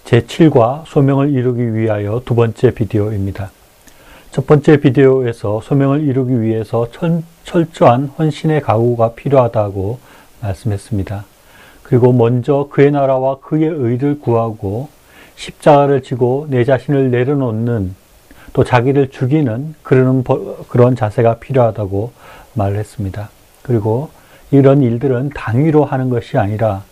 제7과 소명을 이루기 위하여 두 번째 비디오입니다. 첫 번째 비디오에서 소명을 이루기 위해서 철저한 헌신의 각오가 필요하다고 말씀했습니다. 그리고 먼저 그의 나라와 그의 의를 구하고 십자가를 지고 내 자신을 내려놓는, 또 자기를 죽이는 그런 자세가 필요하다고 말을 했습니다. 그리고 이런 일들은 당위로 하는 것이 아니라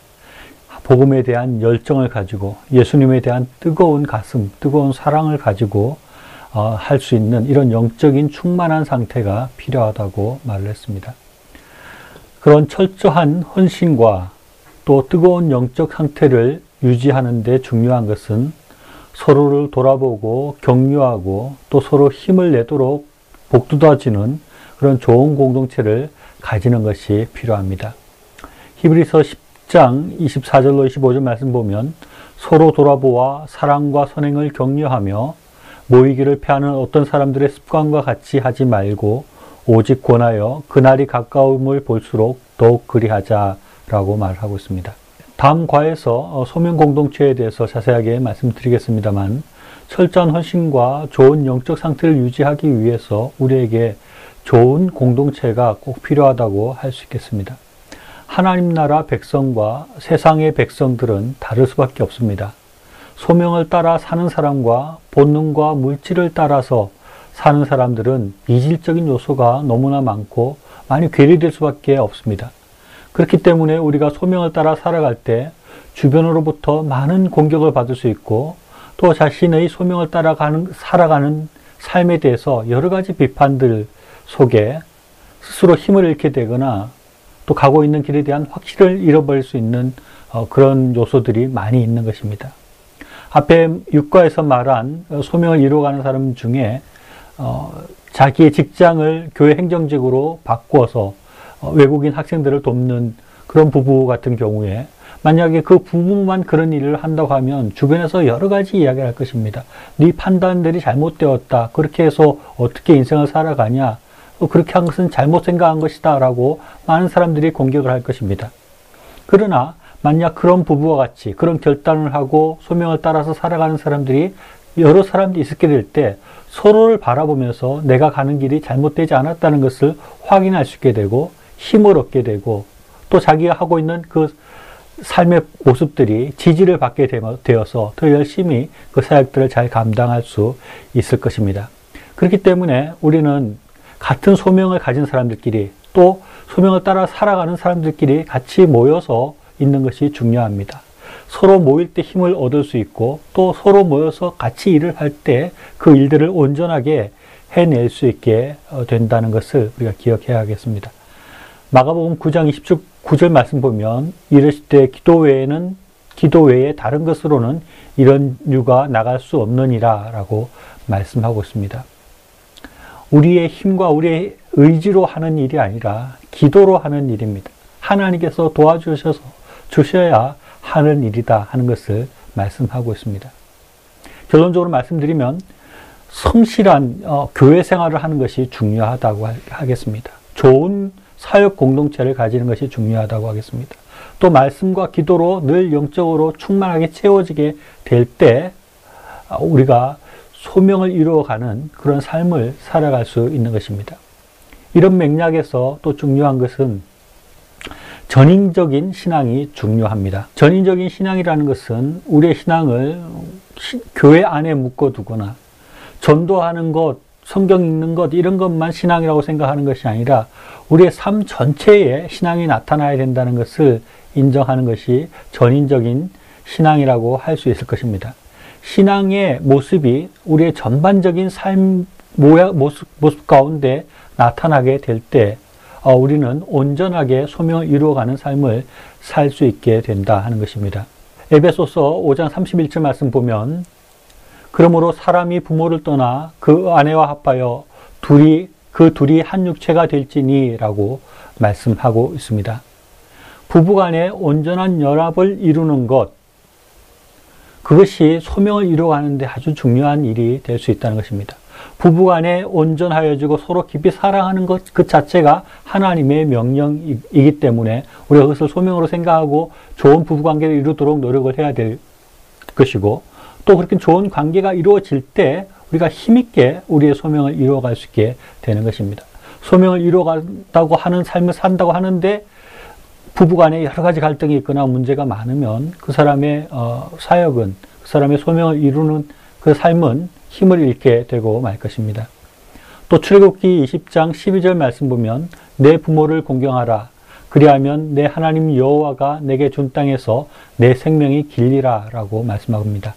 복음에 대한 열정을 가지고 예수님에 대한 뜨거운 가슴, 뜨거운 사랑을 가지고 할 수 있는 이런 영적인 충만한 상태가 필요하다고 말을 했습니다. 그런 철저한 헌신과 또 뜨거운 영적 상태를 유지하는 데 중요한 것은 서로를 돌아보고 격려하고 또 서로 힘을 내도록 복돋아지는 그런 좋은 공동체를 가지는 것이 필요합니다. 히브리서 10장 24절로 25절 말씀 보면 서로 돌아보아 사랑과 선행을 격려하며 모이기를 패하는 어떤 사람들의 습관과 같이 하지 말고 오직 권하여 그날이 가까움을 볼수록 더욱 그리하자라고 말하고 있습니다. 다음 과에서 소명 공동체에 대해서 자세하게 말씀드리겠습니다만, 철저한 헌신과 좋은 영적 상태를 유지하기 위해서 우리에게 좋은 공동체가 꼭 필요하다고 할 수 있겠습니다. 하나님 나라 백성과 세상의 백성들은 다를 수밖에 없습니다. 소명을 따라 사는 사람과 본능과 물질을 따라서 사는 사람들은 이질적인 요소가 너무나 많고 많이 괴리될 수밖에 없습니다. 그렇기 때문에 우리가 소명을 따라 살아갈 때 주변으로부터 많은 공격을 받을 수 있고, 또 자신의 소명을 따라 살아가는 삶에 대해서 여러 가지 비판들 속에 스스로 힘을 잃게 되거나 또 가고 있는 길에 대한 확신을 잃어버릴 수 있는 그런 요소들이 많이 있는 것입니다. 앞에 6과에서 말한 소명을 이루어가는 사람 중에 자기의 직장을 교회 행정직으로 바꾸어서 외국인 학생들을 돕는 그런 부부 같은 경우에 만약에 그 부부만 그런 일을 한다고 하면 주변에서 여러 가지 이야기를 할 것입니다. 네 판단들이 잘못되었다. 그렇게 해서 어떻게 인생을 살아가냐. 그렇게 한 것은 잘못 생각한 것이다 라고 많은 사람들이 공격을 할 것입니다. 그러나 만약 그런 부부와 같이 그런 결단을 하고 소명을 따라서 살아가는 사람들이 여러 사람들이 있게 될 때 서로를 바라보면서 내가 가는 길이 잘못되지 않았다는 것을 확인할 수 있게 되고 힘을 얻게 되고, 또 자기가 하고 있는 그 삶의 모습들이 지지를 받게 되어서 더 열심히 그 사역들을 잘 감당할 수 있을 것입니다. 그렇기 때문에 우리는 같은 소명을 가진 사람들끼리 또 소명을 따라 살아가는 사람들끼리 같이 모여서 있는 것이 중요합니다. 서로 모일 때 힘을 얻을 수 있고, 또 서로 모여서 같이 일을 할 때 그 일들을 온전하게 해낼 수 있게 된다는 것을 우리가 기억해야 하겠습니다. 마가복음 9장 29절 말씀 보면 이르실 때 기도 외에 다른 것으로는 이런 유가 나갈 수 없느니라 라고 말씀하고 있습니다. 우리의 힘과 우리의 의지로 하는 일이 아니라 기도로 하는 일입니다. 하나님께서 도와주셔야 하는 일이다 하는 것을 말씀하고 있습니다. 결론적으로 말씀드리면 성실한 교회 생활을 하는 것이 중요하다고 하겠습니다. 좋은 사역 공동체를 가지는 것이 중요하다고 하겠습니다. 또 말씀과 기도로 늘 영적으로 충만하게 채워지게 될 때 우리가 소명을 이루어가는 그런 삶을 살아갈 수 있는 것입니다. 이런 맥락에서 또 중요한 것은 전인적인 신앙이 중요합니다. 전인적인 신앙이라는 것은 우리의 신앙을 교회 안에 묶어두거나 전도하는 것, 성경 읽는 것 이런 것만 신앙이라고 생각하는 것이 아니라 우리의 삶 전체에 신앙이 나타나야 된다는 것을 인정하는 것이 전인적인 신앙이라고 할 수 있을 것입니다. 신앙의 모습이 우리의 전반적인 삶 모습 가운데 나타나게 될 때 우리는 온전하게 소명을 이루어가는 삶을 살 수 있게 된다 하는 것입니다. 에베소서 5장 31절 말씀 보면 그러므로 사람이 부모를 떠나 그 아내와 합하여 그 둘이 한 육체가 될지니 라고 말씀하고 있습니다. 부부간의 온전한 연합을 이루는 것, 그것이 소명을 이루어가는 데 아주 중요한 일이 될 수 있다는 것입니다. 부부간에 온전하여지고 서로 깊이 사랑하는 것 그 자체가 하나님의 명령이기 때문에 우리가 그것을 소명으로 생각하고 좋은 부부관계를 이루도록 노력을 해야 될 것이고, 또 그렇게 좋은 관계가 이루어질 때 우리가 힘있게 우리의 소명을 이루어갈 수 있게 되는 것입니다. 소명을 이루어간다고 하는 삶을 산다고 하는데 부부간에 여러 가지 갈등이 있거나 문제가 많으면 그 사람의 사역은, 그 사람의 소명을 이루는 그 삶은 힘을 잃게 되고 말 것입니다. 또 출애굽기 20장 12절 말씀 보면 내 부모를 공경하라. 그리하면 내 하나님 여호와가 내게 준 땅에서 내 생명이 길리라 라고 말씀합니다.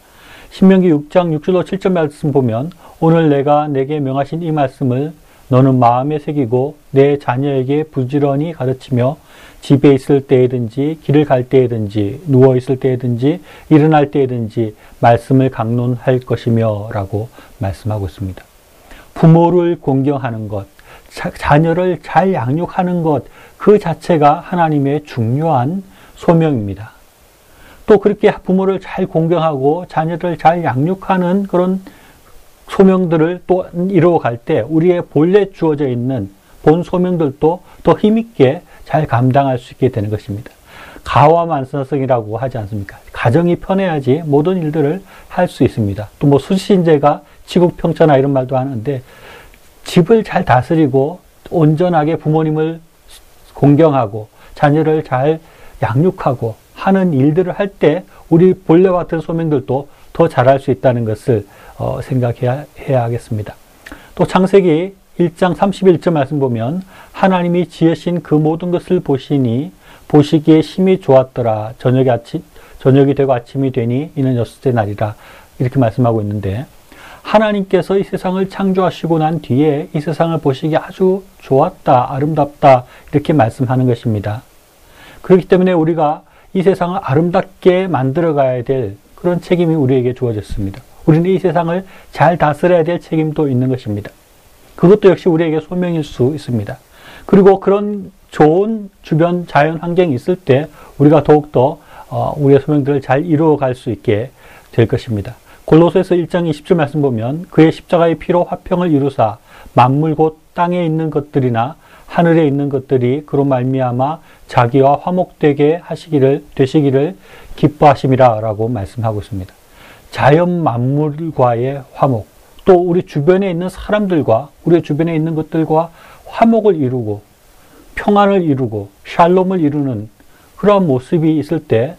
신명기 6장 6절로 7절 말씀 보면 오늘 내가 내게 명하신 이 말씀을 너는 마음에 새기고 내 자녀에게 부지런히 가르치며 집에 있을 때에든지 길을 갈 때에든지 누워 있을 때에든지 일어날 때에든지 말씀을 강론할 것이며 라고 말씀하고 있습니다. 부모를 공경하는 것, 자녀를 잘 양육하는 것, 그 자체가 하나님의 중요한 소명입니다. 또 그렇게 부모를 잘 공경하고 자녀를 잘 양육하는 그런 소명들을 또 이루어갈 때 우리의 본래 주어져 있는 본 소명들도 더 힘있게 잘 감당할 수 있게 되는 것입니다. 가와만사성이라고 하지 않습니까? 가정이 편해야지 모든 일들을 할 수 있습니다. 또 뭐 수신제가 지국평천하 이런 말도 하는데 집을 잘 다스리고 온전하게 부모님을 공경하고 자녀를 잘 양육하고 하는 일들을 할 때 우리 본래 같은 소명들도 더 잘할 수 있다는 것을 생각해야 하겠습니다. 또 창세기 1장 31절 말씀 보면 하나님이 지으신 그 모든 것을 보시니 보시기에 심히 좋았더라. 저녁이 되고 아침이 되니 이는 여섯째 날이라. 이렇게 말씀하고 있는데 하나님께서 이 세상을 창조하시고 난 뒤에 이 세상을 보시기에 아주 좋았다, 아름답다 이렇게 말씀하는 것입니다. 그렇기 때문에 우리가 이 세상을 아름답게 만들어 가야 될 그런 책임이 우리에게 주어졌습니다. 우리는 이 세상을 잘 다스려야 될 책임도 있는 것입니다. 그것도 역시 우리에게 소명일 수 있습니다. 그리고 그런 좋은 주변 자연 환경이 있을 때 우리가 더욱더 우리의 소명들을 잘 이루어갈 수 있게 될 것입니다. 골로새서 1장 20절 말씀 보면 그의 십자가의 피로 화평을 이루사 만물 곧 땅에 있는 것들이나 하늘에 있는 것들이 그로 말미암아 자기와 화목되게 되시기를 기뻐하심이라 라고 말씀하고 있습니다. 자연 만물과의 화목, 또 우리 주변에 있는 사람들과 우리 주변에 있는 것들과 화목을 이루고 평안을 이루고 샬롬을 이루는 그러한 모습이 있을 때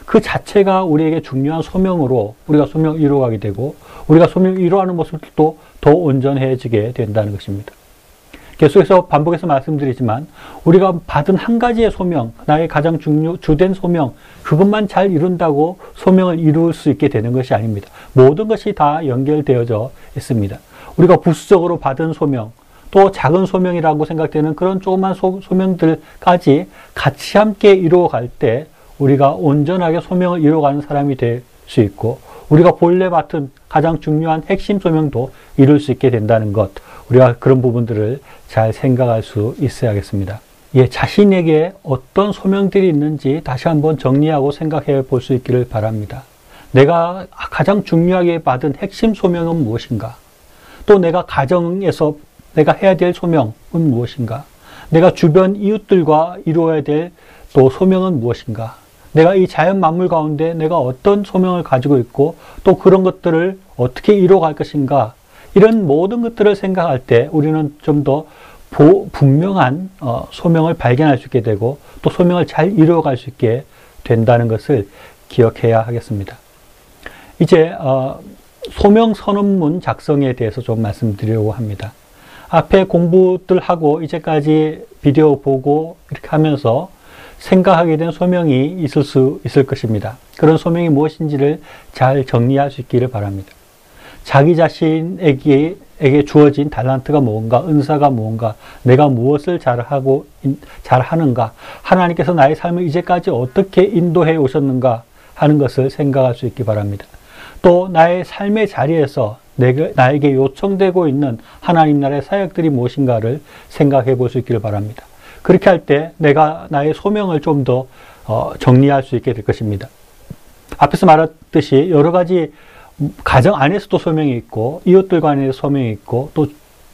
그 자체가 우리에게 중요한 소명으로 우리가 소명을 이루어가게 되고 우리가 소명을 이루어가는 모습도 더 온전해지게 된다는 것입니다. 계속해서 반복해서 말씀드리지만 우리가 받은 한 가지의 소명, 나의 가장 주된 소명, 그것만 잘 이룬다고 소명을 이룰 수 있게 되는 것이 아닙니다. 모든 것이 다 연결되어져 있습니다. 우리가 부수적으로 받은 소명, 또 작은 소명이라고 생각되는 그런 조그만 소명들까지 같이 함께 이루어갈 때 우리가 온전하게 소명을 이루어가는 사람이 될 수 있고 우리가 본래 맡은 가장 중요한 핵심 소명도 이룰 수 있게 된다는 것, 우리가 그런 부분들을 잘 생각할 수 있어야겠습니다. 자신에게 어떤 소명들이 있는지 다시 한번 정리하고 생각해 볼 수 있기를 바랍니다. 내가 가장 중요하게 받은 핵심 소명은 무엇인가? 또 내가 가정에서 내가 해야 될 소명은 무엇인가? 내가 주변 이웃들과 이루어야 될 또 소명은 무엇인가? 내가 이 자연 만물 가운데 내가 어떤 소명을 가지고 있고 또 그런 것들을 어떻게 이루어갈 것인가? 이런 모든 것들을 생각할 때 우리는 좀 더 분명한 소명을 발견할 수 있게 되고 또 소명을 잘 이루어갈 수 있게 된다는 것을 기억해야 하겠습니다. 이제 소명 선언문 작성에 대해서 좀 말씀드리려고 합니다. 앞에 공부들 하고 이제까지 비디오 보고 이렇게 하면서 생각하게 된 소명이 있을 것입니다. 그런 소명이 무엇인지를 잘 정리할 수 있기를 바랍니다. 자기 자신에게 주어진 달란트가 뭔가, 은사가 뭔가, 내가 무엇을 잘하는가, 하나님께서 나의 삶을 이제까지 어떻게 인도해 오셨는가 하는 것을 생각할 수 있기 바랍니다. 또 나의 삶의 자리에서 나에게 요청되고 있는 하나님 나라의 사역들이 무엇인가를 생각해 볼 수 있기를 바랍니다. 그렇게 할 때 내가 나의 소명을 좀 더 정리할 수 있게 될 것입니다. 앞에서 말했듯이 여러 가지 가정 안에서도 소명이 있고 이웃들 간에서 소명이 있고 또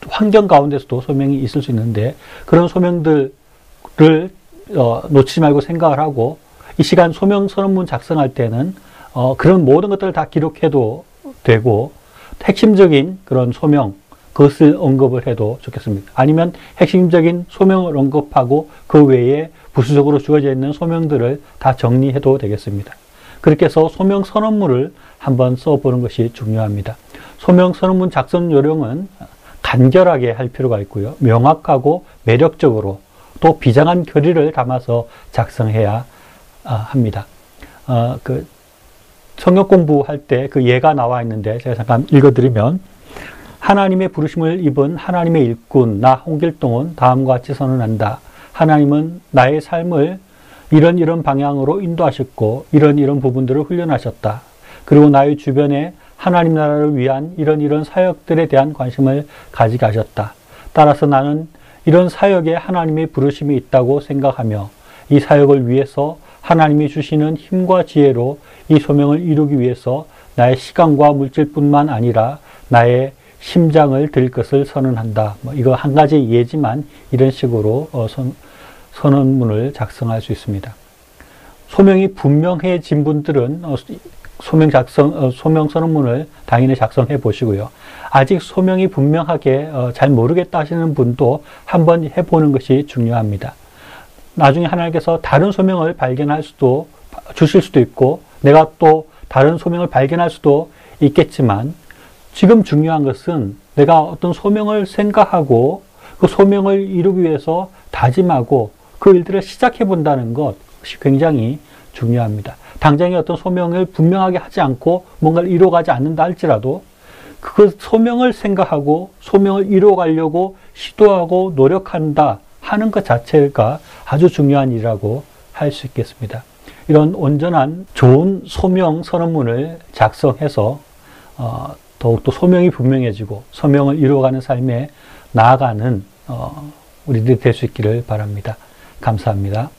환경 가운데서도 소명이 있을 수 있는데 그런 소명들을 놓치지 말고 생각을 하고 이 시간 소명 선언문 작성할 때는 그런 모든 것들을 다 기록해도 되고 핵심적인 그런 소명, 그것을 언급을 해도 좋겠습니다. 아니면 핵심적인 소명을 언급하고 그 외에 부수적으로 주어져 있는 소명들을 다 정리해도 되겠습니다. 그렇게 해서 소명 선언문을 한번 써보는 것이 중요합니다. 소명 선언문 작성 요령은 간결하게 할 필요가 있고요. 명확하고 매력적으로 또 비장한 결의를 담아서 작성해야 합니다. 성경 공부할 때 그 예가 나와 있는데 제가 잠깐 읽어드리면, 하나님의 부르심을 입은 하나님의 일꾼 나 홍길동은 다음과 같이 선언한다. 하나님은 나의 삶을 이런 방향으로 인도하셨고 이런 부분들을 훈련하셨다. 그리고 나의 주변에 하나님 나라를 위한 이런 사역들에 대한 관심을 가지게 하셨다. 따라서 나는 이런 사역에 하나님의 부르심이 있다고 생각하며 이 사역을 위해서 하나님이 주시는 힘과 지혜로 이 소명을 이루기 위해서 나의 시간과 물질뿐만 아니라 나의 심장을 드릴 것을 선언한다. 이거 한 가지 예지만 이런 식으로 선언문을 작성할 수 있습니다. 소명이 분명해진 분들은 소명 선언문을 당연히 작성해 보시고요. 아직 소명이 분명하게 잘 모르겠다 하시는 분도 한번 해보는 것이 중요합니다. 나중에 하나님께서 다른 소명을 발견할 수도 주실 수도 있고 내가 또 다른 소명을 발견할 수도 있겠지만, 지금 중요한 것은 내가 어떤 소명을 생각하고 그 소명을 이루기 위해서 다짐하고 그 일들을 시작해 본다는 것이 굉장히 중요합니다. 당장에 어떤 소명을 분명하게 하지 않고 뭔가를 이루어가지 않는다 할지라도 그 소명을 생각하고 소명을 이루어가려고 시도하고 노력한다 하는 것 자체가 아주 중요한 일이라고 할 수 있겠습니다. 이런 온전한 좋은 소명 선언문을 작성해서 더욱더 소명이 분명해지고 소명을 이루어가는 삶에 나아가는 우리들이 될 수 있기를 바랍니다. 감사합니다.